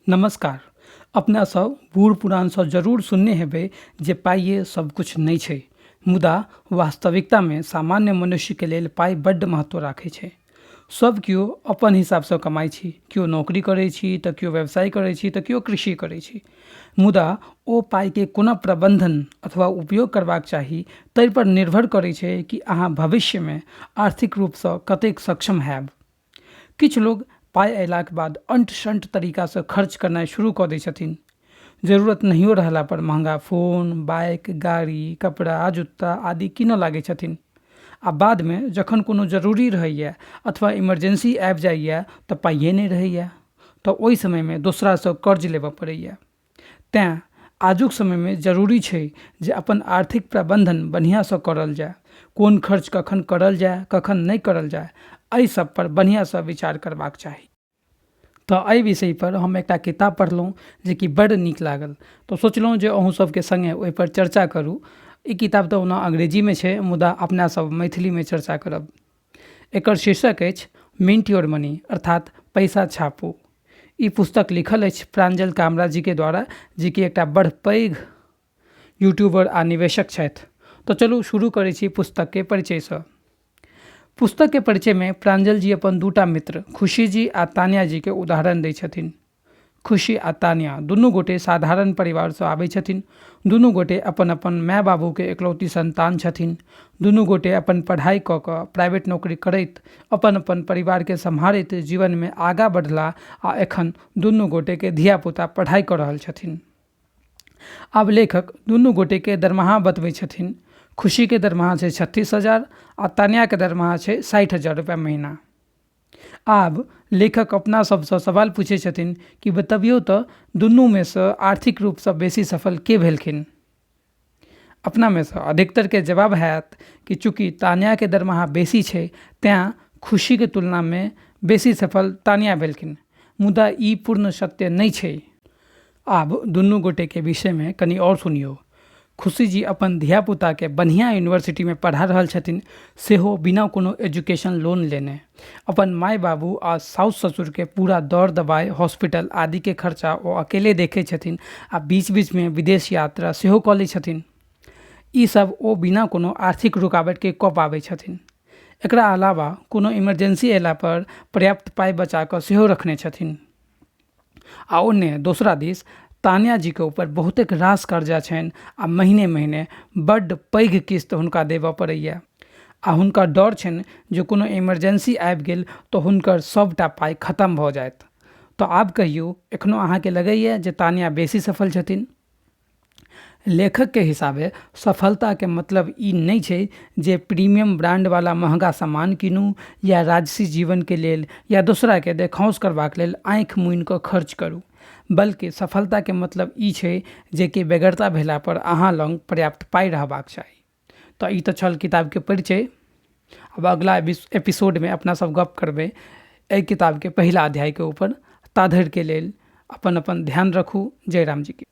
नमस्कार। अपना सब बूढ़ पुरान सँ जरूर सुनने हेबै जे पाइये सब कुछ नहि छै, मुदा वास्तविकता में सामान्य मनुष्य के लेल पाइ बड्ड महत्व राखै छै। सब केओ अपन हिसाब सँ कमाइ छी, केओ नौकरी करै छी तऽ केओ व्यवसाय करै छी तऽ केओ कृषि करै छी। मुदा ओ पाइ के कोना प्रबंधन अथवा उपयोग करबाक चाही तै पर निर्भर करै छै कि अहाँ भविष्य में आर्थिक रूप सँ कतेक सक्षम हैब। किछु लोग पाइ अयलाक बाद अंट शंट तरीका सँ खर्च करनाइ शुरू कऽ दै छथिन। जरूरत नहियो रहला पर महंगा फोन, बाइक, गाड़ी, कपड़ा, जूता आदि कीनऽ लागै छथिन। आ बाद में जखन कोनो जरूरी रहैया अथवा इमरजेंसी आबि जाइया तऽ पाइये नहि रहैया, तऽ ओहि समय में दोसरा सँ कर्ज लेबऽ पड़ैया। तेँ आजुक समय में जरूरी छै जे अपन आर्थिक प्रबंधन बढ़िया सँ करल जाय। कोन खर्च कखन करल जाय, कखन नहि करल जाय, एहि सब पर बढ़िया सँ विचार करबाक चाही। तऽ एहि विषय पर हम एकटा किताब पढ़लहुँ जे कि बड्ड नीक लागल, तऽ सोचलहुँ जे अहूँ सबके संगे ओहि पर चर्चा करू। ई किताब तऽ ओना अंग्रेजी में छै, मुदा अपना सब मैथिली में चर्चा करब। एकर शीर्षक अछि मिंट योर मनी, अर्थात पैसा छापू। ई पुस्तक लिखल अछि प्रांजल कामरा जी के द्वारा, जे कि एकटा बड़ पैघ यूट्यूबर आ निवेशक छथि। तऽ चलू शुरू करै छी पुस्तक के परिचय सँ। पुस्तक के परिचय में प्रांजल जी अपन दूटा मित्र खुशी जी आ तान्या जी के उदाहरण दै छथिन। खुशी आ तान्या दुनू गोटे साधारण परिवार सँ आबै छथिन। दुनू गोटे अपन अपन माय बाबू के एकलौती संतान छथिन। दुनू गोटे अपन पढ़ाई कऽ कऽ प्राइवेट नौकरी करैत अपन अपन परिवार के सम्हारैत जीवन में आगाँ बढ़ला आ एखन दुनू गोटे के धिया पुता पढ़ाई कऽ रहल छथिन। आब लेखक दुनू गोटे के दरमाहा बतबै छथिन। खुशी के दरमाहा छै 36,000 आ तान्या के दरमाहा छै 60,000 रुपया महीना। आब लेखक अपना सब सँ सवाल पूछै छथिन कि बतबियौ तऽ दुनू में सँ आर्थिक रूप सँ बेसी सफल के भेलखिन। अपना में सँ अधिकतर के जवाब हैत कि चूँकि तान्या के दरमाहा बेसी छै तेँ खुशी के तुलना में बेसी सफल तान्या भेलखिन, मुदा ई पूर्ण सत्य नहि छै। आब दुनू गोटे के विषय में कनि और सुनियौ। खुशी जी अपन धिया पुता के बढ़िया यूनिवर्सिटी में पढ़ा रहल छथिन, सेहो बिना कोनो एजुकेशन लोन लेने। अपन माय बाबू आ साउस ससुर के पूरा दर दबाई, हॉस्पिटल आदि के खर्चा ओ अकेले देखै छथिन आ बीच बीच में विदेश यात्रा सेहो कऽ लै छथिन। ई सब ओ बिना कोनो आर्थिक रुकावट के कऽ पाबै छथिन। एकरा अलावा कोनो इमरजेंसी अयला पर पर्याप्त पाइ बचा कऽ सेहो रखने छथिन। आ ओन्ने दोसरा दिस तान्या जी के ऊपर बहुतेक रास कर्जा छनि आ महीने महीने बड्ड पैघ किस्त हुनका देबऽ पड़ैया। आ हुनका डर छनि जे कोनो इमरजेंसी आबि गेल तऽ हुनकर सबटा पाइ खत्म भऽ जायत। तऽ आब कहियौ, एखनो अहाँ के लगैया जे तान्या बेसी सफल छथिन? लेखक के हिसाबे सफलता के मतलब ई नहीं छै जे प्रीमियम ब्रांड वाला महंगा सामान कीनू या राजसी जीवन के लेल या दूसरा के देखाउस करबाक लेल आँखि मुनि कऽ खर्च करू, बल्कि सफलता के मतलब ई छै जे कि बेगरता भेला पर अहाँ लग पर्याप्त पाइ रहबाक चाही। तऽ ई तऽ छल किताब के परिचय। अब अगला एपिसोड में अपना सब गप करबै एहि किताब के पहिला अध्याय के ऊपर। ता धरि के लेल अपन अपन ध्यान रखू। जय राम जी की।